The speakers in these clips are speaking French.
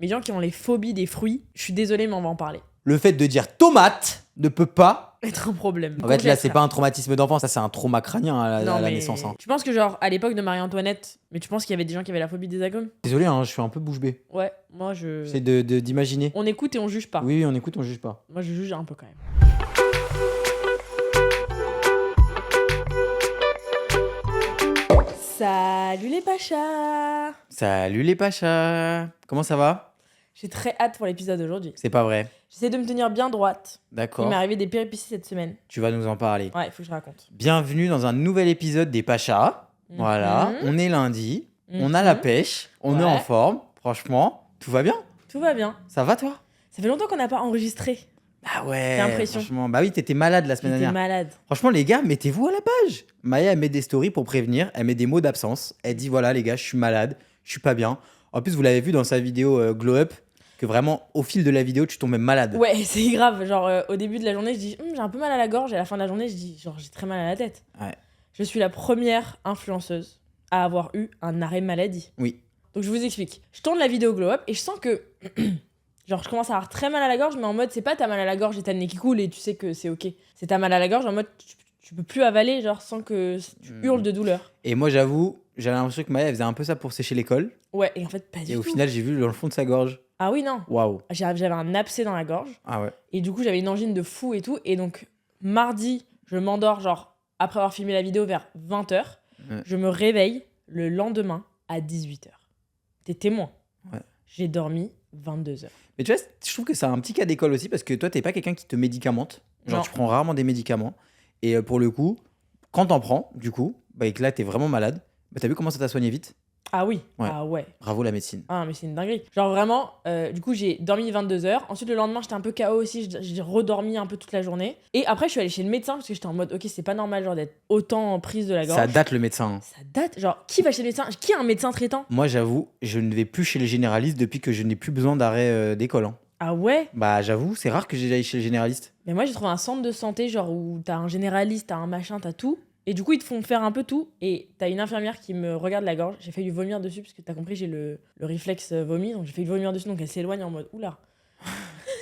Mais les gens qui ont les phobies des fruits, je suis désolée, mais on va en parler. Le fait de dire tomate ne peut pas. Être un problème. En fait, là, c'est pas un traumatisme d'enfant, ça, c'est un trauma crânien à la mais naissance. Hein. Tu penses que, genre, à l'époque de Marie-Antoinette, mais tu penses qu'il y avait des gens qui avaient la phobie des agrumes? Désolé, hein, je suis un peu bouche bée. Ouais, moi je. J'essaie d'imaginer. On écoute et on juge pas. Oui, on écoute, on juge pas. Moi je juge un peu quand même. Salut les pachas! Salut les pachas. Comment ça va? J'ai très hâte pour l'épisode d'aujourd'hui. C'est pas vrai. J'essaie de me tenir bien droite. Il D'accord. m'est arrivé des péripéties cette semaine. Tu vas nous en parler. Ouais, il faut que je raconte. Bienvenue dans un nouvel épisode des Pachas. Voilà, on est lundi, on a la pêche, on est en forme. Franchement, tout va bien? Tout va bien. Ça va toi? Ça fait longtemps qu'on n'a pas enregistré. Ah ouais, J'ai l'impression. franchement. Bah oui, t'étais malade la semaine J'étais dernière. malade. Franchement, les gars, mettez-vous à la page. Maya, elle met des stories pour prévenir, elle met des mots d'absence. Elle dit voilà, les gars, je suis malade, je suis pas bien. En plus, vous l'avez vu dans sa vidéo Glow Up, que vraiment, au fil de la vidéo, tu tombais malade. Ouais, c'est grave. Genre, au début de la journée, je dis j'ai un peu mal à la gorge. Et à la fin de la journée, je dis genre, j'ai très mal à la tête. Ouais. Je suis la première influenceuse à avoir eu un arrêt maladie. Oui. Donc, je vous explique. Je tourne la vidéo Glow Up et je sens que. Genre, je commence à avoir très mal à la gorge, mais en mode, c'est pas t'as mal à la gorge et t'as le nez qui coule et tu sais que c'est ok. C'est t'as mal à la gorge en mode, tu peux plus avaler, genre, sans que tu hurles de douleur. Et moi, j'avoue, j'avais l'impression que Maya, elle faisait un peu ça pour sécher l'école. Ouais, et en fait, pas du Et tout. au final, j'ai vu dans le fond de sa gorge. Ah oui, non. Waouh. J'avais un abcès dans la gorge. Ah ouais. Et du coup, j'avais une angine de fou et tout. Et donc, mardi, je m'endors, genre, après avoir filmé la vidéo vers 20h. Ouais. Je me réveille le lendemain à 18h. T'es témoin. Ouais. J'ai dormi 22h. Mais tu vois, je trouve que c'est un petit cas d'école aussi parce que toi, t'es pas quelqu'un qui te médicamente. Genre, Non. tu prends rarement des médicaments. Et pour le coup, quand t'en prends, du coup, bah, et que là, t'es vraiment malade, bah, t'as vu comment ça t'a soigné vite? Ah oui. Ouais. Ah ouais. Bravo la médecine. Ah, mais c'est une dinguerie. Genre vraiment, du coup, j'ai dormi 22h. Ensuite, le lendemain, j'étais un peu KO aussi. J'ai redormi un peu toute la journée. Et après, je suis allée chez le médecin parce que j'étais en mode, ok, c'est pas normal genre d'être autant en prise de la gorge. Ça date le médecin. Ça date. Genre, qui va chez le médecin? Qui a un médecin traitant? Moi, j'avoue, je ne vais plus chez les généralistes depuis que je n'ai plus besoin d'arrêt d'école. Hein. Ah ouais? Bah, j'avoue, c'est rare que j'aille chez les généralistes. Mais moi, j'ai trouvé un centre de santé, genre où t'as un généraliste, t'as un machin, t'as tout. Et du coup, ils te font faire un peu tout. Et t'as une infirmière qui me regarde la gorge. J'ai failli vomir dessus parce que t'as compris, j'ai le réflexe vomi. Donc j'ai failli vomir dessus. Donc elle s'éloigne en mode oula.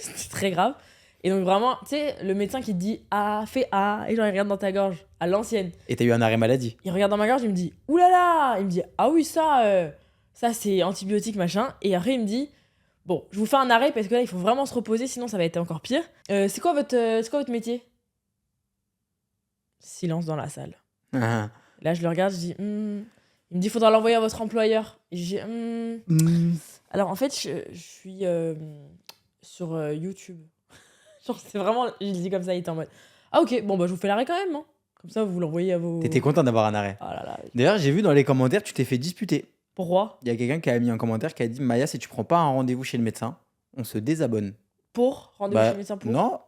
C'était très grave. Et donc vraiment, tu sais, le médecin qui te dit ah, fais ah. Et genre, il regarde dans ta gorge à l'ancienne. Et t'as eu un arrêt maladie. Il regarde dans ma gorge, il me dit oulala. Il me dit ah oui, ça c'est antibiotique machin. Et après, il me dit bon, je vous fais un arrêt parce que là, il faut vraiment se reposer. Sinon, ça va être encore pire. C'est quoi votre métier? Silence dans la salle. Ah. Là, je le regarde, je dis il me dit il faudra l'envoyer à votre employeur. Et je dis Alors en fait, je suis sur YouTube. Genre, c'est vraiment. Je le dis comme ça, il était en mode ah, ok, bon, bah, je vous fais l'arrêt quand même. Hein. Comme ça, vous l'envoyez à vos. T'étais content d'avoir un arrêt. Ah là là. D'ailleurs, j'ai vu dans les commentaires, tu t'es fait disputer. Pourquoi? Il y a quelqu'un qui a mis un commentaire qui a dit Maya, si tu prends pas un rendez-vous chez le médecin, on se désabonne. Pour rendez-vous chez le médecin pour? Non,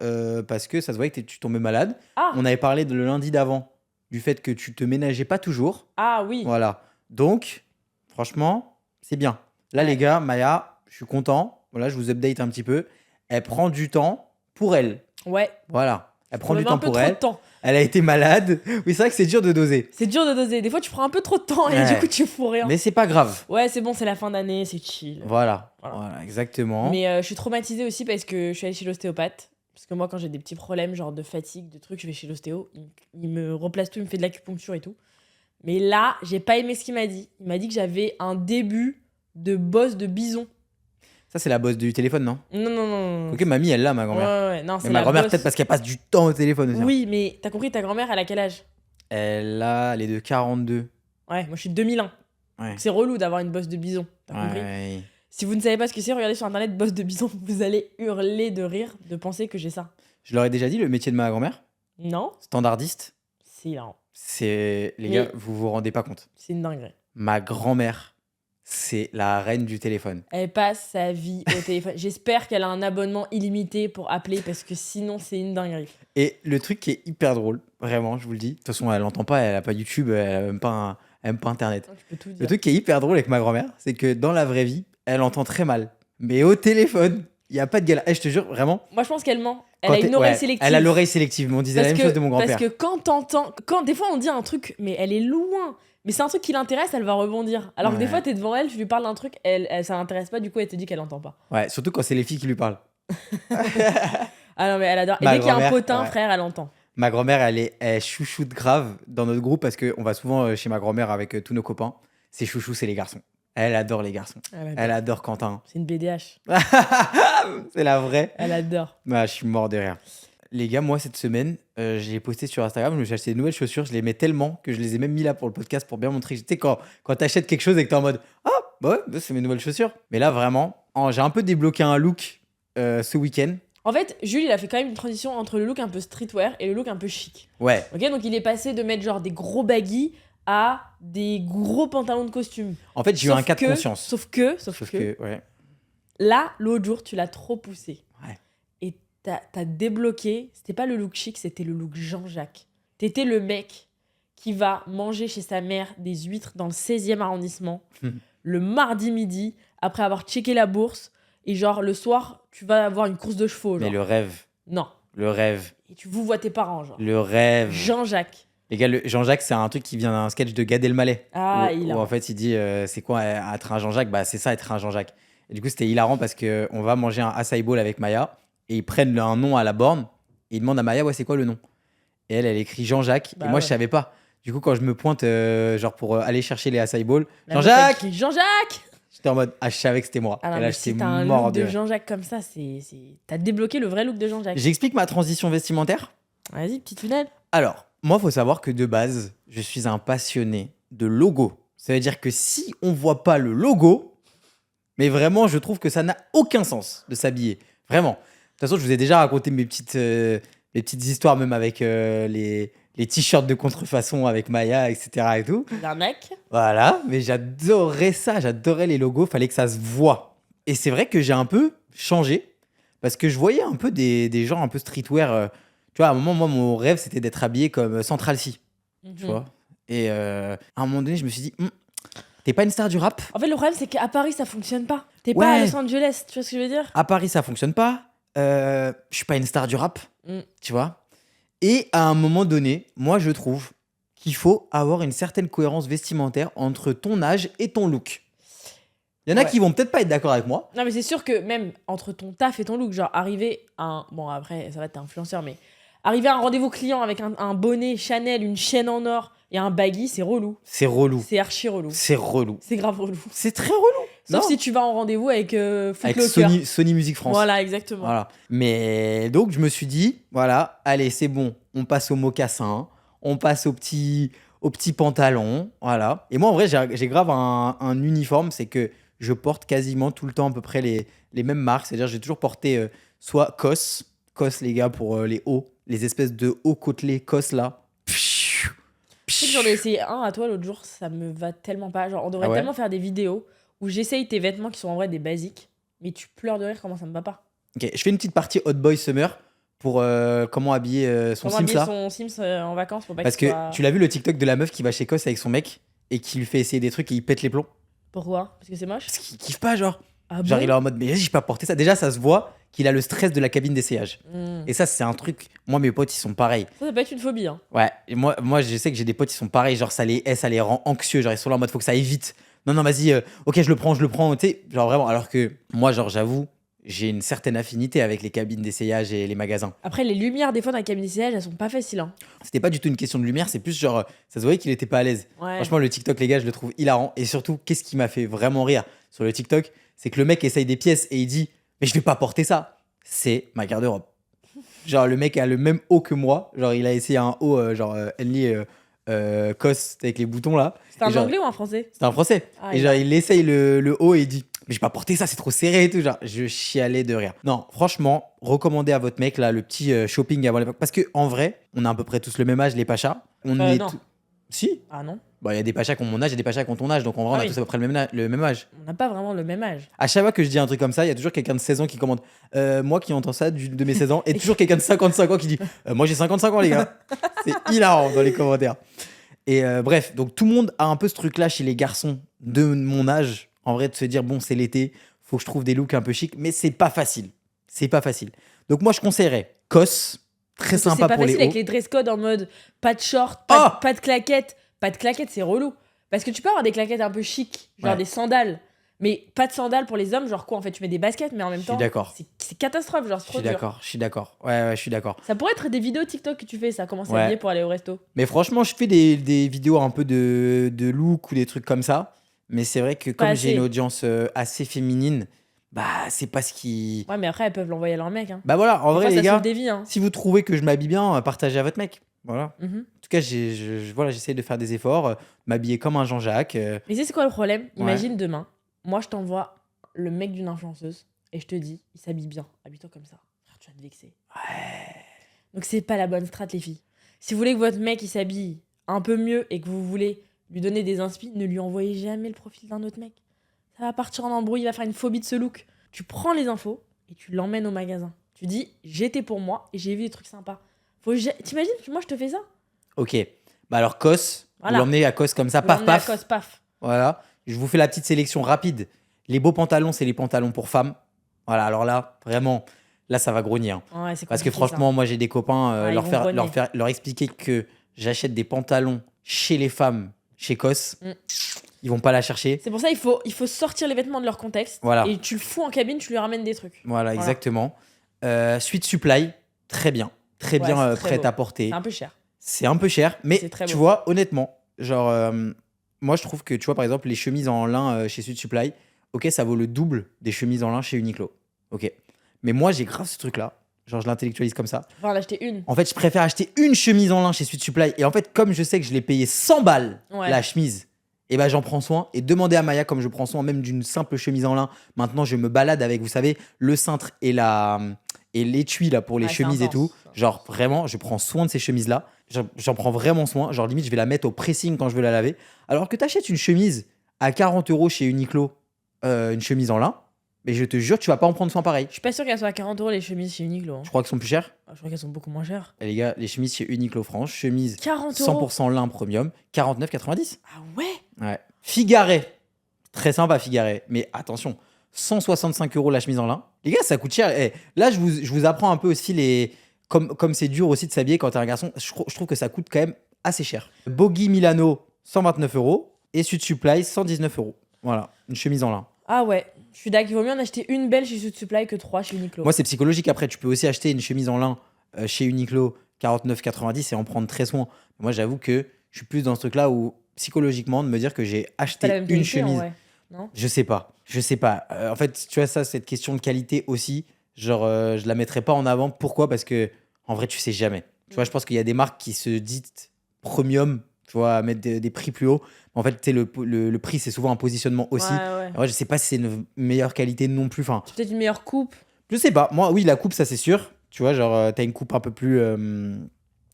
parce que ça se voyait que tu tombais malade. Ah. On avait parlé le lundi d'avant du fait que tu te ménageais pas toujours. Ah oui. Voilà. Donc, franchement, c'est bien. Là, les gars, Maya, je suis content. Voilà, je vous update un petit peu. Elle prend du temps pour elle. Ouais. Voilà. Elle prend du un temps peu pour trop elle. de temps. Elle a été malade. Oui, c'est vrai que c'est dur de doser. C'est dur de doser. Des fois, tu prends un peu trop de temps et Ouais. du coup, tu fous rien. Mais c'est pas grave. Ouais, c'est bon, c'est la fin d'année, c'est chill. Voilà, exactement. Mais je suis traumatisée aussi parce que je suis allée chez l'ostéopathe. Parce que moi, quand j'ai des petits problèmes, genre de fatigue, de trucs, je vais chez l'ostéo. Il me replace tout, il me fait de l'acupuncture et tout. Mais là, j'ai pas aimé ce qu'il m'a dit. Il m'a dit que j'avais un début de bosse de bison. Ça, c'est la bosse du téléphone, non? Non. Ok, mamie, elle l'a, ma grand-mère. Ouais, non, c'est Mais ma la grand-mère, bosse. peut-être parce qu'elle passe du temps au téléphone aussi. Oui, mais t'as compris, ta grand-mère, elle a quel âge? Elle a les de 42. Ouais, moi je suis de 2001. Ouais. Donc c'est relou d'avoir une bosse de bison. T'as compris? Ouais. Si vous ne savez pas ce que c'est, regardez sur internet bosse de bison, vous allez hurler de rire de penser que j'ai ça. Je leur ai déjà dit le métier de ma grand-mère. Non? Standardiste. C'est hilarant. C'est. Les Mais- gars, vous vous rendez pas compte. C'est une dinguerie. Ma grand-mère, c'est la reine du téléphone. Elle passe sa vie au téléphone. J'espère qu'elle a un abonnement illimité pour appeler parce que sinon c'est une dinguerie. Et le truc qui est hyper drôle, vraiment, je vous le dis. De toute façon, elle n'entend pas, elle a pas YouTube, elle a même pas, elle a même pas Internet. Tu peux tout Le dire. truc qui est hyper drôle avec ma grand-mère, c'est que dans la vraie vie, elle entend très mal. Mais au téléphone, il n'y a pas de galère. Je te jure, vraiment. Moi je pense qu'elle ment. Elle quand a une t'es- oreille ouais, sélective. Elle a l'oreille sélective, mais on disait la même chose de mon grand-père. Parce que quand t'entends... Des fois on dit un truc, mais elle est loin. Mais c'est un truc qui l'intéresse, elle va rebondir. Alors que des Ouais. fois, t'es devant elle, tu lui parles d'un truc, ça l'intéresse pas, du coup, elle te dit qu'elle entend pas. Ouais, surtout quand c'est les filles qui lui parlent. Ah non, mais elle adore. Et Ma dès qu'il y a un grand-mère, potin, ouais. frère, elle entend. Ma grand-mère, elle chouchoute grave dans notre groupe parce qu'on va souvent chez ma grand-mère avec tous nos copains. Ses chouchous, c'est les garçons. Elle adore les garçons. Elle adore Quentin. C'est une BDH. C'est la vraie. Elle adore. Ah, je suis mort de rire. Les gars, moi, cette semaine, j'ai posté sur Instagram, je me suis acheté de nouvelles chaussures. Je les mets tellement que je les ai même mis là pour le podcast pour bien montrer. Tu sais, quand t'achètes quelque chose et que t'es en mode « Ah, bah ouais, c'est mes nouvelles chaussures. » Mais là, vraiment, j'ai un peu débloqué un look ce week-end. En fait, Jules, il a fait quand même une transition entre le look un peu streetwear et le look un peu chic. Ouais. Ok, donc il est passé de mettre genre des gros baggy à des gros pantalons de costume. En fait, j'ai eu un cas de conscience. Sauf que, Ouais. là, l'autre jour, tu l'as trop poussé. Ouais. Et t'as débloqué, c'était pas le look chic, c'était le look Jean-Jacques. T'étais le mec qui va manger chez sa mère des huîtres dans le 16e arrondissement le mardi midi après avoir checké la bourse. Et genre, le soir, tu vas avoir une course de chevaux. Genre. Mais le rêve. Non. Le rêve. Et tu vous vois tes parents, genre. Le rêve. Jean-Jacques. Les gars, Jean-Jacques, c'est un truc qui vient d'un sketch de Gad Elmaleh. Ah, où, il a. où en fait, il dit c'est quoi être un Jean-Jacques? Bah, c'est ça, être un Jean-Jacques. Et du coup, c'était hilarant parce qu'on va manger un acai bowl avec Maya et ils prennent un nom à la borne et ils demandent à Maya, ouais, c'est quoi le nom? Et elle écrit Jean-Jacques. Bah et moi, ouais. je savais pas. Du coup, quand je me pointe, genre pour aller chercher les acai bowls, La meuf, Jean-Jacques! elle crie, Jean-Jacques! J'étais en mode, ah, je savais que c'était moi. Ah non, et là, mais j'étais si t'as un mort look de de rire. Jean-Jacques comme ça, t'as débloqué le vrai look de Jean-Jacques. J'explique ma transition vestimentaire. Vas-y, petit tunnel. Alors, moi, faut savoir que de base, je suis un passionné de logo. Ça veut dire que si on voit pas le logo, mais vraiment, je trouve que ça n'a aucun sens de s'habiller. Vraiment. De toute façon, je vous ai déjà raconté mes petites histoires, même avec les t-shirts de contrefaçon avec Maya, etc. et tout. L'arnaque. Voilà, mais j'adorais ça, j'adorais les logos, fallait que ça se voit. Et c'est vrai que j'ai un peu changé, parce que je voyais un peu des gens un peu streetwear. Tu vois, à un moment, moi, mon rêve, c'était d'être habillé comme Central C, tu vois. Et à un moment donné, je me suis dit, t'es pas une star du rap? En fait, le problème, c'est qu'à Paris, ça fonctionne pas. T'es Ouais. pas à Los Angeles, tu vois ce que je veux dire? À Paris, ça fonctionne pas. Je suis pas une star du rap, Mm. tu vois. Et à un moment donné, moi, je trouve qu'il faut avoir une certaine cohérence vestimentaire entre ton âge et ton look. Il y en a Ouais. qui vont peut-être pas être d'accord avec moi. Non, mais c'est sûr que même entre ton taf et ton look, genre arriver à un... Bon, après, ça va, t'es influenceur, mais arriver à un rendez-vous client avec un bonnet Chanel, une chaîne en or et un baggy, c'est relou. C'est relou. C'est archi relou. C'est relou. C'est grave relou. C'est très relou. Sauf Non. si tu vas en rendez-vous avec Avec Footlocker. Sony Music France. Voilà, exactement. Voilà. Mais donc, je me suis dit, voilà, allez, c'est bon. On passe au mocassin, on passe au petit pantalon. Voilà. Et moi, en vrai, j'ai grave un uniforme. C'est que je porte quasiment tout le temps à peu près les mêmes marques. C'est-à-dire, j'ai toujours porté soit COS, les gars, pour les hauts, les espèces de hauts côtelés COS là. Tu sais que j'en ai essayé un à toi l'autre jour, ça me va tellement pas. Genre, on devrait Ah ouais tellement faire des vidéos où j'essaye tes vêtements qui sont en vrai des basiques, mais tu pleures de rire comment ça me va pas. Ok, je fais une petite partie Hot Boy Summer pour comment habiller son Comment Sims habiller là. son Sims en vacances pour pas Parce qu'il que soit... tu l'as vu le TikTok de la meuf qui va chez Cos avec son mec et qui lui fait essayer des trucs et il pète les plombs. Pourquoi? Parce que c'est moche? Parce qu'il kiffe pas, genre. Ah Genre, bon? il est en mode, mais vas-y, je peux pas porter ça. Déjà, ça se voit qu'il a le stress de la cabine d'essayage. Hmm. Et ça, c'est un truc. Moi, mes potes, ils sont pareils. Ça peut être une phobie. Hein. Ouais. Et moi, je sais que j'ai des potes, ils sont pareils. Genre, ça les rend anxieux. Genre, ils sont là en mode, faut que ça aille vite. Non, vas-y, ok, je le prends. Tu sais, genre vraiment. Alors que moi, genre, j'avoue, j'ai une certaine affinité avec les cabines d'essayage et les magasins. Après, les lumières, des fois, dans la cabine d'essayage, elles sont pas faciles. Hein. C'était pas du tout une question de lumière, c'est plus genre, ça se voyait qu'il était pas à l'aise. Ouais. Franchement, le TikTok, les gars, je le trouve hilarant. Et surtout, qu'est-ce qui m'a fait vraiment rire sur le TikTok, c'est que le mec essaye des pièces et il dit, mais je vais pas porter ça. C'est ma garde-robe. Genre, le mec a le même haut que moi. Genre, il a essayé un haut, Henley Cos avec les boutons là. C'est un Et genre, anglais ou un français? c'est un français. Ah, et il genre, a- il essaye le haut et il dit, mais je vais pas porter ça, c'est trop serré et tout. Genre, je chialais de rire. Non, franchement, recommandez à votre mec là le petit shopping avant l'époque. Parce que en vrai, on a à peu près tous le même âge, les pachas. On est non. Si. Ah non, Bah, il y a des pachas qui ont mon âge et des pachas qui ont ton âge. Donc en vrai, Ah on a oui. tous à peu près le même âge. on n'a pas vraiment le même âge. À chaque fois que je dis un truc comme ça, il y a toujours quelqu'un de 16 ans qui commande moi qui entends ça de mes 16 ans, et toujours quelqu'un de 55 ans qui dit moi j'ai 55 ans, les gars. C'est hilarant dans les commentaires. Et bref, donc tout le monde a un peu ce truc-là chez les garçons de mon âge, en vrai, de se dire bon, c'est l'été, faut que je trouve des looks un peu chics, mais c'est pas facile. C'est pas facile. Donc moi, je conseillerais COS, très Parce que sympa c'est pas pour les facile hauts. avec les dress codes en mode pas de short, Ah pas de claquettes. Pas de claquettes, c'est relou. Parce que tu peux avoir des claquettes un peu chic, genre Ouais. des sandales. Mais pas de sandales pour les hommes, genre quoi, en fait, tu mets des baskets, mais en même Je temps, suis d'accord. c'est catastrophe, genre c'est Je trop suis dur. d'accord. Je suis d'accord. Ouais, je suis d'accord. Ça pourrait être des vidéos TikTok que tu fais, ça, comment Ouais. s'habiller pour aller au resto. Mais franchement, je fais des vidéos un peu de look ou des trucs comme ça. Mais c'est vrai que Pas comme j'ai assez. une audience assez féminine, bah, c'est pas ce qui. Ouais, mais après, elles peuvent l'envoyer à leur mec. Hein. Bah voilà, en Des vrai, fois, les ça gars, sauve des vies. Hein. si vous trouvez que je m'habille bien, partagez à votre mec. Voilà. Mhm. En tout cas, voilà, j'essaie de faire des efforts, m'habiller comme un Jean-Jacques. Mais tu sais, c'est quoi le problème? Ouais. Imagine demain, moi, je t'envoie le mec d'une influenceuse et je te dis, il s'habille bien, habille-toi comme ça. Frère, tu vas te vexer. Ouais. Donc, c'est pas la bonne strat, les filles. Si vous voulez que votre mec il s'habille un peu mieux et que vous voulez lui donner des inspi, ne lui envoyez jamais le profil d'un autre mec. Ça va partir en embrouille, il va faire une phobie de ce look. Tu prends les infos et tu l'emmènes au magasin. Tu dis, j'étais pour moi et j'ai vu des trucs sympas. T'imagines, moi je te fais ça? Ok. Bah alors, Kos, Voilà. vous l'emmenez à Kos comme ça, Vous paf, l'emmenez à paf. cause, paf. Voilà. Je vous fais la petite sélection rapide. Les beaux pantalons, c'est les pantalons pour femmes. Voilà, alors là, vraiment, là, ça va grogner. Hein. Ouais, c'est Parce que compliqué, franchement, moi, j'ai des copains, Ouais, ils vont grogner. leur expliquer que j'achète des pantalons chez les femmes, chez Kos. Mm. Ils vont pas la chercher. C'est pour ça il faut sortir les vêtements de leur contexte. Voilà. Et tu le fous en cabine, tu lui ramènes des trucs. Voilà, exactement. Suite Supply, très bien. Très Ouais, bien c'est très prêt beau. à porter. C'est un peu cher. C'est un peu cher, mais C'est très tu beau. vois, honnêtement, genre, moi je trouve que, tu vois, par exemple, les chemises en lin chez Sud Supply, ok, ça vaut le double des chemises en lin chez Uniqlo. Ok. Mais moi, j'ai grave ce truc-là. Genre, je l'intellectualise comme ça. Tu vas en acheter une. En fait, je préfère acheter une chemise en lin chez Sud Supply. Et en fait, comme je sais que je l'ai payé 100 balles, Ouais. la chemise, et ben j'en prends soin. Et demandez à Maya, comme je prends soin même d'une simple chemise en lin. Maintenant, je me balade avec, vous savez, le cintre et l'étui là pour les Ouais, c'est chemises et intense. tout. Genre, vraiment, je prends soin de ces chemises-là. J'en prends vraiment soin. Genre, limite, je vais la mettre au pressing quand je veux la laver. Alors que t'achètes une chemise à 40 € chez Uniqlo, une chemise en lin, mais je te jure, tu vas pas en prendre soin pareil. Je suis pas sûre qu'elles soient à 40 € les chemises chez Uniqlo. Hein. Je crois qu'elles sont plus chères. Je crois qu'elles sont beaucoup moins chères. Et les gars, les chemises chez Uniqlo France, chemise 40 €. 100% lin premium, 49,90. Ah ouais? Ouais. Figaré. Très sympa, Figaré. Mais attention, 165 € la chemise en lin. Les gars, ça coûte cher. Eh, là, je vous apprends un peu aussi les. Comme c'est dur aussi de s'habiller quand t'es un garçon, je trouve que ça coûte quand même assez cher. Bogi Milano, 129 €. Et Sud Supply, 119 €. Voilà, une chemise en lin. Ah ouais. Je suis d'accord, il vaut mieux en acheter une belle chez Sud Supply que 3 chez Uniqlo. Moi, c'est psychologique. Après, tu peux aussi acheter une chemise en lin chez Uniqlo, 49,90 et en prendre très soin. Moi, j'avoue que je suis plus dans ce truc-là où, psychologiquement, de me dire que j'ai pas acheté la même une qualité, en chemise. vrai. Non? Je sais pas. En fait, tu vois, ça, cette question de qualité aussi, genre, je la mettrais pas en avant. Pourquoi? Parce que, en vrai, tu sais jamais. Tu vois, je pense qu'il y a des marques qui se disent premium, tu vois, à mettre des prix plus hauts. En fait, tu sais, le prix, c'est souvent un positionnement aussi. Ouais. Ouais, je sais pas si c'est une meilleure qualité non plus. Enfin, C'est peut-être une meilleure coupe. je sais pas. Moi, oui, la coupe, ça, c'est sûr. Tu vois, genre, t'as une coupe un peu plus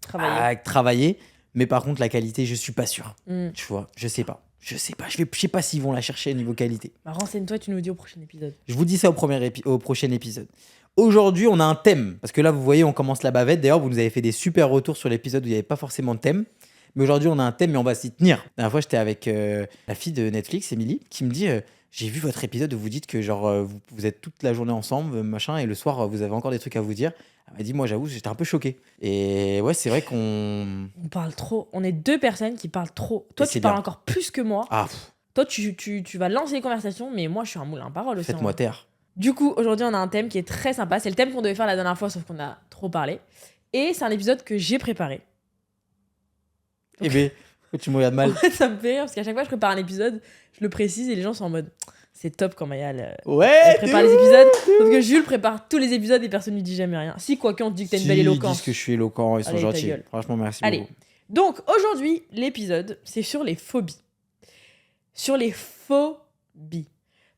Travailler. travaillée. Mais par contre, la qualité, je suis pas sûr. Hmm. Tu vois, je sais pas. Je sais pas s'ils vont la chercher au niveau qualité. Bah, renseigne-toi, tu nous dis au prochain épisode. Je vous dis ça au prochain épisode. Aujourd'hui, on a un thème. Parce que là, vous voyez, on commence la bavette. D'ailleurs, vous nous avez fait des super retours sur l'épisode où il n'y avait pas forcément de thème. Mais aujourd'hui, on a un thème et on va s'y tenir. La dernière fois, j'étais avec la fille de Netflix, Émilie, qui me dit j'ai vu votre épisode où vous dites que genre vous êtes toute la journée ensemble, machin, et le soir, vous avez encore des trucs à vous dire. Elle m'a dit moi, j'avoue, j'étais un peu choqué. Et ouais, c'est vrai qu'on. On parle trop. On est deux personnes qui parlent trop. Toi, Mais c'est tu parles bien. encore plus que moi. Ah, Toi, tu vas lancer les conversations, mais moi, je suis un moulin à parole aussi. faites-moi en vrai. taire. Du coup, aujourd'hui, on a un thème qui est très sympa. C'est le thème qu'on devait faire la dernière fois, sauf qu'on a trop parlé. Et c'est un épisode que j'ai préparé. Eh ben, tu me regardes mal. Ça me fait rire parce qu'à chaque fois que je prépare un épisode, je le précise et les gens sont en mode c'est top quand Maya Ouais, elle prépare les épisodes. Sauf que Jules prépare tous les épisodes et personne lui dit jamais rien. Si, quoique on te dit que t'as une belle Ils éloquence. disent que je suis éloquent, ils sont Allez, ta gentils. gueule. Franchement, merci Allez. beaucoup. Donc aujourd'hui, l'épisode, c'est sur les phobies. Sur les phobies.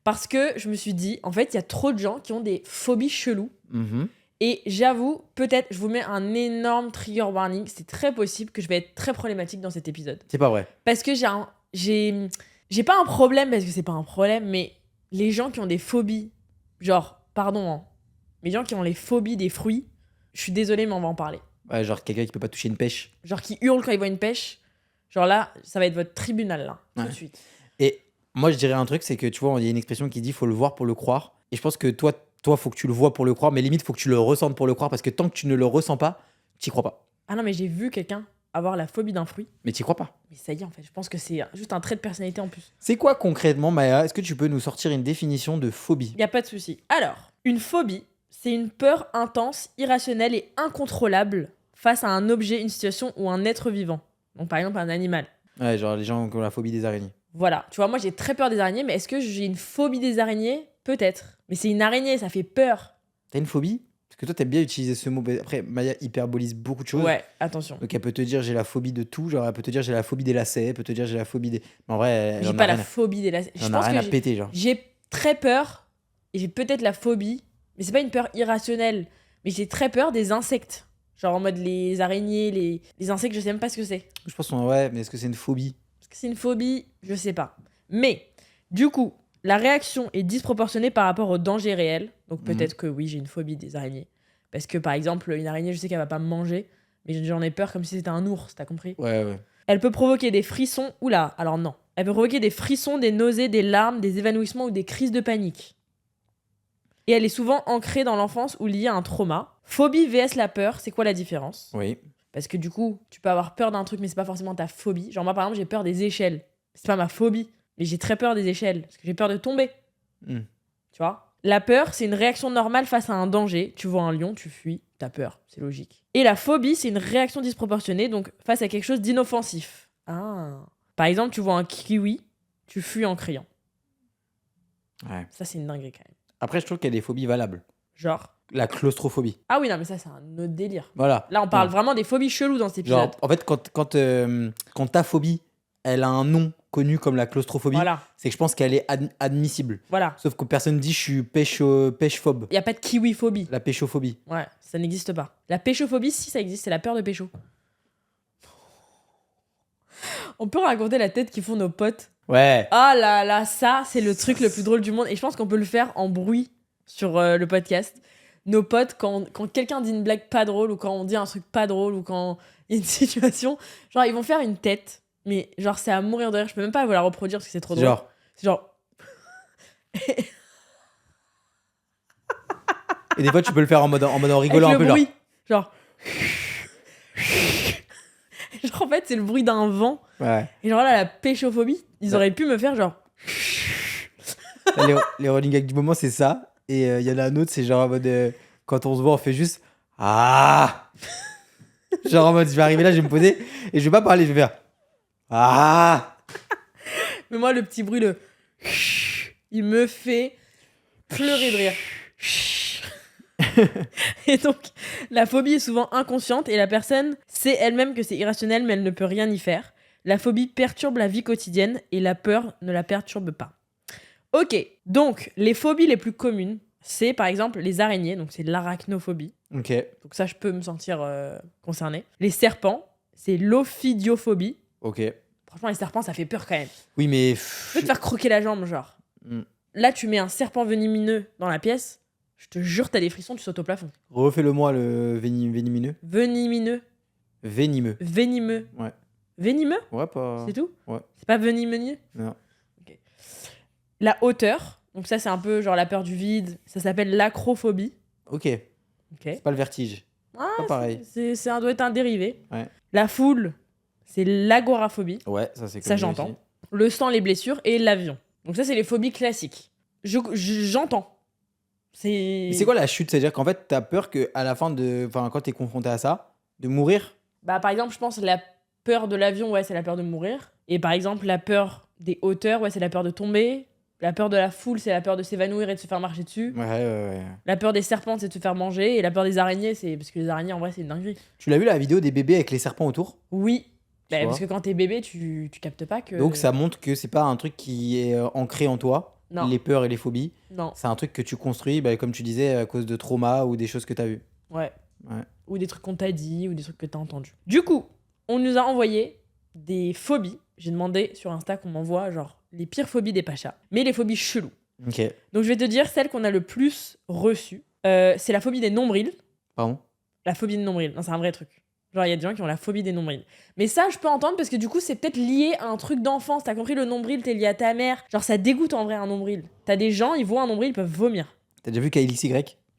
Parce que je me suis dit, en fait, il y a trop de gens qui ont des phobies cheloues. Mhm. Et j'avoue, peut-être, je vous mets un énorme trigger warning. C'est très possible que je vais être très problématique dans cet épisode. C'est pas vrai. Parce que j'ai pas un problème, parce que c'est pas un problème, mais les gens qui ont des phobies, genre, pardon, hein, mais les gens qui ont les phobies des fruits, je suis désolée, mais on va en parler. Ouais, genre quelqu'un qui peut pas toucher une pêche. Genre qui hurle quand il voit une pêche, genre là, ça va être votre tribunal, là, tout Ouais. de suite. Et moi, je dirais un truc, c'est que tu vois, il y a une expression qui dit faut le voir pour le croire. Et je pense que toi, faut que tu le vois pour le croire, mais limite, faut que tu le ressentes pour le croire, parce que tant que tu ne le ressens pas, t'y crois pas. Ah non, mais j'ai vu quelqu'un avoir la phobie d'un fruit. Mais t'y crois pas. Mais ça y est, en fait, je pense que c'est juste un trait de personnalité en plus. C'est quoi concrètement, Maya? Est-ce que tu peux nous sortir une définition de phobie? Y a pas de souci. Alors, une phobie, c'est une peur intense, irrationnelle et incontrôlable face à un objet, une situation ou un être vivant. Donc par exemple un animal. Ouais, genre les gens qui ont la phobie des araignées. Voilà. Tu vois, moi j'ai très peur des araignées, mais est-ce que j'ai une phobie des araignées? Peut-être. Mais c'est une araignée, ça fait peur. T'as une phobie? Parce que toi, t'aimes bien utiliser ce mot. Après, Maya hyperbolise beaucoup de choses. Ouais, attention. Donc elle peut te dire j'ai la phobie de tout. Genre elle peut te dire j'ai la phobie des lacets. Elle peut te dire j'ai la phobie des. Mais en vrai, elle J'ai en a pas la rien, phobie des lacets. elle Je en a pense rien que à péter, genre. j'ai très peur et j'ai peut-être la phobie, mais c'est pas une peur irrationnelle. Mais j'ai très peur des insectes. Genre en mode les araignées, les insectes, je sais même pas ce que c'est. Je pense qu'on ouais, mais est-ce que c'est une phobie? Est-ce que c'est une phobie? Je sais pas. Mais, du coup, la réaction est disproportionnée par rapport au danger réel. Donc peut-être que oui, j'ai une phobie des araignées. Parce que par exemple, une araignée, je sais qu'elle va pas me manger, mais j'en ai peur comme si c'était un ours, t'as compris? Ouais, ouais. Elle peut provoquer des frissons. Oula, alors non. Elle peut provoquer des frissons, des nausées, des larmes, des évanouissements ou des crises de panique. Et elle est souvent ancrée dans l'enfance ou liée à un trauma. Phobie vs la peur, c'est quoi la différence? Oui. Parce que du coup, tu peux avoir peur d'un truc, mais c'est pas forcément ta phobie. Genre moi, par exemple, j'ai peur des échelles. C'est pas ma phobie, mais j'ai très peur des échelles. Parce que j'ai peur de tomber. Hmm. Tu vois? La peur, c'est une réaction normale face à un danger. Tu vois un lion, tu fuis, t'as peur. C'est logique. Et la phobie, c'est une réaction disproportionnée, donc face à quelque chose d'inoffensif. Ah. Par exemple, tu vois un kiwi, tu fuis en criant. Ouais. Ça, c'est une dinguerie quand même. Après, je trouve qu'il y a des phobies valables. Genre. La claustrophobie. Ah oui, non, mais ça, c'est un autre délire. Voilà. Là, on parle Non. vraiment des phobies cheloues dans cet épisode. Genre, en fait, quand ta phobie, elle a un nom connu comme la claustrophobie, Voilà, c'est que je pense qu'elle est admissible. voilà. Sauf que personne dit je suis pêche-phobe. Il n'y a pas de kiwi-phobie. La péchophobie. Ouais, ça n'existe pas. La péchophobie, si ça existe, c'est la peur de pécho. On peut raconter la tête qu'ils font nos potes. Ouais. Ah là là, ça, c'est le truc le plus drôle du monde. Et je pense qu'on peut le faire en bruit sur le podcast. Nos potes, quand quelqu'un dit une blague pas drôle, ou quand on dit un truc pas drôle, ou quand il y a une situation, genre, ils vont faire une tête. Mais genre, c'est à mourir de rire. Je peux même pas vous la reproduire parce que c'est trop drôle. Genre. C'est genre... Et des fois, tu peux le faire en mode en rigolant un Avec peu. le bruit. Genre... genre, en fait, c'est le bruit d'un vent. Ouais. Et genre là, la péchophobie, ils auraient pu me faire genre... Les running gags du moment, c'est ça. Et il y en a un autre, c'est genre en mode. Quand on se voit, on fait juste. Ah. Genre en mode, je vais arriver là, je vais me poser. Et je vais pas parler, je vais faire. Ah. Mais moi, le petit bruit, le... il me fait pleurer de rire. Et donc, la phobie est souvent inconsciente et la personne sait elle-même que c'est irrationnel, mais elle ne peut rien y faire. La phobie perturbe la vie quotidienne et la peur ne la perturbe pas. Ok, donc les phobies les plus communes, c'est par exemple les araignées, donc c'est l'arachnophobie. Ok. Donc ça, je peux me sentir concernée. Les serpents, c'est l'ophidiophobie. Ok. Franchement, les serpents, ça fait peur quand même. Oui, mais. Je peux te faire croquer la jambe, genre. Mm. Là, tu mets un serpent venimeux dans la pièce, je te jure, t'as des frissons, tu sautes au plafond. Refais-le-moi, le vénimineux. Venimeux. Venimeux. Venimeux. Ouais. Venimeux, Ouais, pas. c'est tout? Ouais. C'est pas venimeux? Non. Ok. La hauteur, donc ça, c'est un peu genre la peur du vide, ça s'appelle l'acrophobie. Ok. Ok. C'est pas le vertige. Ah, Pas pareil. Ça doit être un dérivé. Ouais. La foule, c'est l'agoraphobie. Ouais, ça c'est Ça, j'entends. Le sang, les blessures et l'avion. Donc ça, c'est les phobies classiques. J'entends. Mais c'est quoi la chute? C'est-à-dire qu'en fait, t'as peur qu'à la fin de. Enfin, quand t'es confronté à ça, de mourir? Bah, par exemple, je pense la peur de l'avion, ouais, c'est la peur de mourir. Et par exemple, la peur des hauteurs, ouais, c'est la peur de tomber. La peur de la foule, c'est la peur de s'évanouir et de se faire marcher dessus. Ouais. La peur des serpents, c'est de se faire manger. Et la peur des araignées, c'est... Parce que les araignées, en vrai, c'est une dinguerie. Tu l'as vu la vidéo des bébés avec les serpents autour? Oui. Tu Bah, vois. parce que quand t'es bébé, tu captes pas que... Donc ça montre que c'est pas un truc qui est ancré en toi, Non. les peurs et les phobies. Non. C'est un truc que tu construis, bah, comme tu disais, à cause de traumas ou des choses que t'as vues. Ouais. Ouais. Ou des trucs qu'on t'a dit, ou des trucs que t'as entendus. Du coup, on nous a envoyé des phobies. J'ai demandé sur Insta qu'on m'envoie, genre, les pires phobies des pachas. Mais les phobies cheloues. Ok. Donc je vais te dire celle qu'on a le plus reçue. C'est la phobie des nombrils. Pardon? La phobie des nombrils. Non, c'est un vrai truc. Genre, il y a des gens qui ont la phobie des nombrils. Mais ça, je peux entendre parce que du coup, c'est peut-être lié à un truc d'enfance. T'as compris, le nombril, t'es lié à ta mère. Genre, ça dégoûte en vrai un nombril. T'as des gens, ils voient un nombril, ils peuvent vomir. T'as déjà vu KLXY?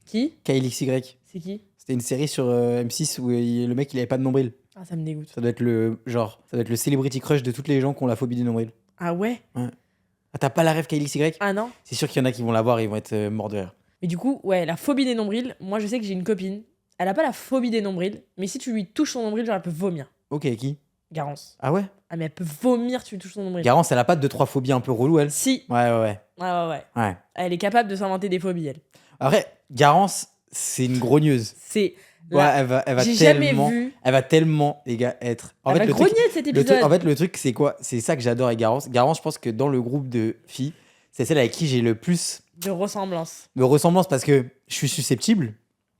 Qui? KLXY. C'est qui? C'était une série sur M6 où le mec il avait pas de nombril. Ah, ça me dégoûte. Ça doit être le celebrity crush de toutes les gens qui ont la phobie des nombrils. Ah ouais? Ah, t'as pas la rêve Kylie XY? Ah non? C'est sûr qu'il y en a qui vont la voir et ils vont être morts de rire. Mais du coup, ouais, la phobie des nombrils, moi je sais que j'ai une copine, elle a pas la phobie des nombrils, mais si tu lui touches son nombril, genre elle peut vomir. Ok, qui? Garance. Ah ouais? Ah mais elle peut vomir, tu lui touches son nombril. Garance, elle a pas 2-3 phobies un peu reloues, elle? Si. Ouais. Ouais. Elle est capable de s'inventer des phobies, elle. Après, Garance, c'est une grogneuse. C'est... Ouais, elle va J'ai tellement, jamais vu... elle va tellement, les gars, être. Elle va grogner de cet épisode. En fait, le truc, c'est quoi? C'est ça que j'adore avec Garance. Garance, je pense que dans le groupe de filles, c'est celle avec qui j'ai le plus De ressemblance. de ressemblance parce que je suis susceptible,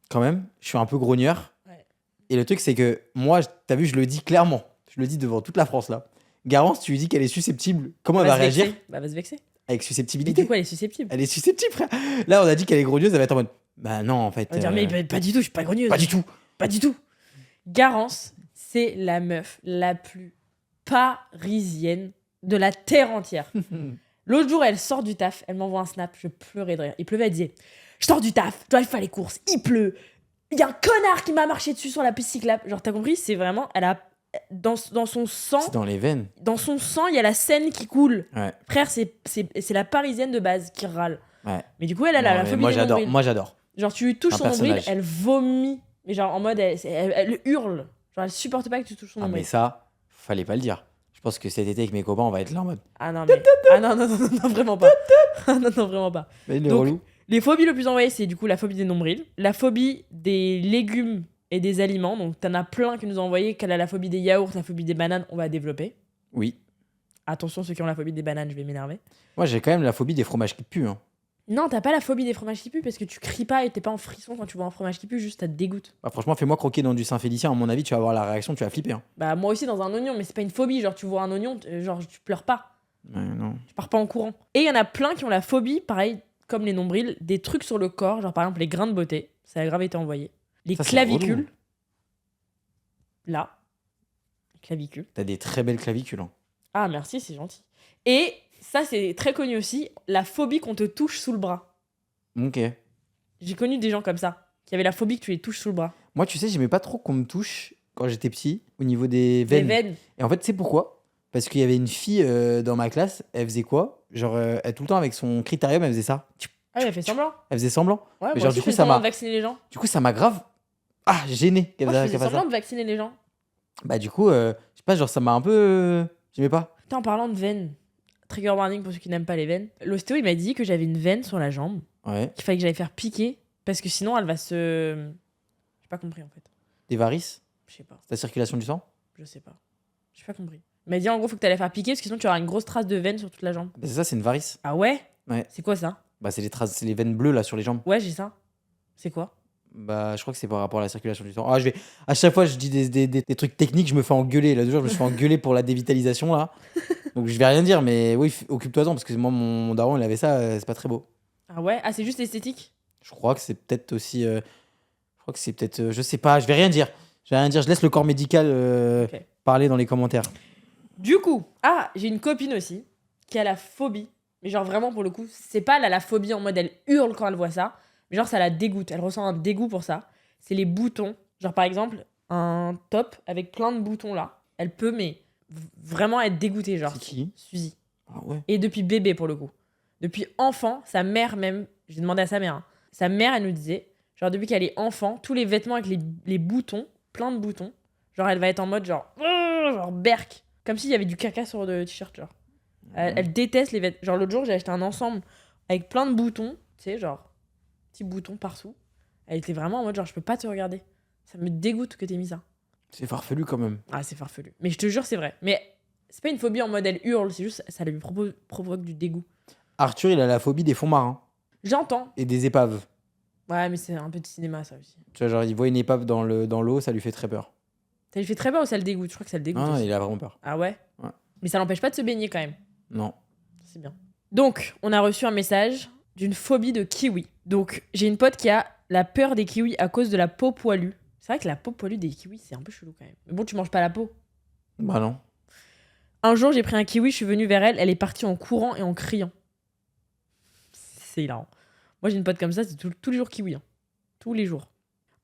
quand même. Je suis un peu grogneur. Ouais. Et le truc, c'est que moi, t'as vu, je le dis clairement. Je le dis devant toute la France, là. Garance, tu lui dis qu'elle est susceptible. Comment elle va réagir? Bah, elle va se vexer. Avec Mais susceptibilité. de quoi elle est susceptible? Elle est susceptible, frère. Là, on a dit qu'elle est grogneuse, elle va être en mode. Bah non, en fait. Elle va dire, mais pas du tout, je suis pas grogneuse. Pas du tout. Pas du tout. Garance, c'est la meuf la plus parisienne de la terre entière. L'autre jour, elle sort du taf, elle m'envoie un snap, je pleurais de rire. Il pleuvait, elle disait, je sors du taf, je dois aller faire les courses, il pleut. Il y a un connard qui m'a marché dessus sur la piste cyclable. Genre, t'as compris? C'est vraiment, elle a dans son sang, C'est dans les veines. dans son sang, il y a la Seine qui coule. Ouais. Frère, c'est la parisienne de base qui râle. Ouais. Mais du coup, elle a Non, la mais phobie moi, des j'adore. nombrils. Moi, j'adore. Genre, tu lui touches Un son nombril, personnage. elle vomit. Mais genre, en mode, elle hurle. Genre, elle supporte pas que tu touches son Ah, mais nombril. ça, fallait pas le dire. Je pense que cet été, avec mes copains, on va être là en mode. Ah non, mais. Ah non, vraiment pas. Ah non, vraiment pas. Mais il est Donc, relou. Les phobies le plus envoyées, c'est du coup la phobie des nombrils, la phobie des légumes et des aliments. Donc, t'en as plein qui nous ont envoyé. Qu'elle a la phobie des yaourts, la phobie des bananes, on va développer. Oui. Attention, ceux qui ont la phobie des bananes, je vais m'énerver. Moi, j'ai quand même la phobie des fromages qui puent. Hein. Non, t'as pas la phobie des fromages qui puent parce que tu cries pas et t'es pas en frisson quand tu vois un fromage qui pue, juste ça te dégoûte. Bah, franchement, fais-moi croquer dans du Saint-Félicien. À mon avis, tu vas avoir la réaction, tu vas flipper. Hein. Bah, moi aussi dans un oignon, mais c'est pas une phobie. Genre, tu vois un oignon, genre, tu pleures pas. Ouais, non. Tu pars pas en courant. Et il y en a plein qui ont la phobie, pareil, comme les nombrils, des trucs sur le corps, genre par exemple les grains de beauté. Ça a grave été envoyé. Les Ça, c'est clavicules. relou. Là. Les clavicules. T'as des très belles clavicules. Hein. Ah, merci, c'est gentil. Et ça, c'est très connu aussi, la phobie qu'on te touche sous le bras. Ok. J'ai connu des gens comme ça, qui avaient la phobie que tu les touches sous le bras. Moi, tu sais, j'aimais pas trop qu'on me touche quand j'étais petit au niveau des veines. Les veines. Et en fait, tu sais pourquoi? Parce qu'il y avait une fille dans ma classe, elle faisait quoi? Genre, elle, tout le temps avec son critérium, elle faisait ça. Ah, il a fait semblant. Elle faisait semblant. Ouais, Mais moi genre, aussi, du coup, je fais ça semblant m'a- de vacciner les gens. Du coup, ça m'a grave. Ah, gêné qu'elle Moi, je fasse faisais ça. semblant de vacciner les gens. Bah, du coup, je sais pas, genre, ça m'a un peu. J'aimais pas. Putain, en parlant de veines, trigger warning pour ceux qui n'aiment pas les veines, l'ostéo, il m'a dit que j'avais une veine sur la jambe, Ouais. qu'il fallait que j'aille faire piquer, parce que sinon, elle va se... J'ai pas compris, en fait. Des varices? Je sais pas. C'est la circulation du sang? Je sais pas. J'ai pas compris. Il m'a dit en gros, faut que t'ailles faire piquer parce que sinon tu auras une grosse trace de veine sur toute la jambe. Bah, c'est ça, c'est une varice. Ah ouais? Ouais. C'est quoi ça? Bah, c'est les traces, c'est les veines bleues là sur les jambes. Ouais, j'ai ça. C'est quoi? Bah, je crois que c'est par rapport à la circulation du sang. Ah, à chaque fois, je dis des trucs techniques, je me fais engueuler. Là, 2 jours, je me suis fait engueuler pour la dévitalisation là. Donc, je vais rien dire, mais oui, occupe-toi-en parce que moi, mon daron, il avait ça, c'est pas très beau. Ah ouais? Ah, c'est juste esthétique? Je crois que c'est peut-être aussi. Je crois que c'est peut-être. Je sais pas, je vais rien dire. Je vais rien dire, je laisse le corps médical Ok. parler dans les commentaires. Du coup, ah, j'ai une copine aussi qui a la phobie. Mais genre vraiment pour le coup, c'est pas elle a la phobie en mode elle hurle quand elle voit ça. Mais genre ça la dégoûte. Elle ressent un dégoût pour ça. C'est les boutons. Genre par exemple, un top avec plein de boutons là. Elle peut mais vraiment être dégoûtée genre. C'est qui? Suzy. Ah ouais. Et depuis bébé, pour le coup. Depuis enfant, sa mère même, j'ai demandé à sa mère, hein. Sa mère, elle nous disait, genre depuis qu'elle est enfant, tous les vêtements avec les boutons, plein de boutons, genre elle va être en mode genre berk. Comme s'il y avait du caca sur le t-shirt, genre. Elle déteste les vêtements. Genre l'autre jour, j'ai acheté un ensemble avec plein de boutons, tu sais, genre, petits boutons partout. Elle était vraiment en mode genre, je peux pas te regarder. Ça me dégoûte que t'aies mis ça. C'est farfelu quand même. Ah, c'est farfelu. Mais je te jure, c'est vrai. Mais c'est pas une phobie en mode elle hurle, c'est juste ça lui provoque du dégoût. Arthur, il a la phobie des fonds marins J'entends. et des épaves. Ouais, mais c'est un peu de cinéma, ça aussi. Tu vois, genre, il voit une épave dans l'eau, ça lui fait très peur. Ça lui fait très peur ou ça le dégoûte? Je crois que ça le dégoûte Ah, aussi. il a vraiment peur. Ah ouais? Ouais. Mais ça l'empêche pas de se baigner quand même. Non. C'est bien. Donc, on a reçu un message d'une phobie de kiwi. Donc, j'ai une pote qui a la peur des kiwis à cause de la peau poilue. C'est vrai que la peau poilue des kiwis, c'est un peu chelou quand même. Mais bon, tu manges pas la peau. Bah non. Un jour, j'ai pris un kiwi, je suis venue vers elle, elle est partie en courant et en criant. C'est hilarant. Moi, j'ai une pote comme ça, c'est tous les jours kiwi. Hein. Tous les jours.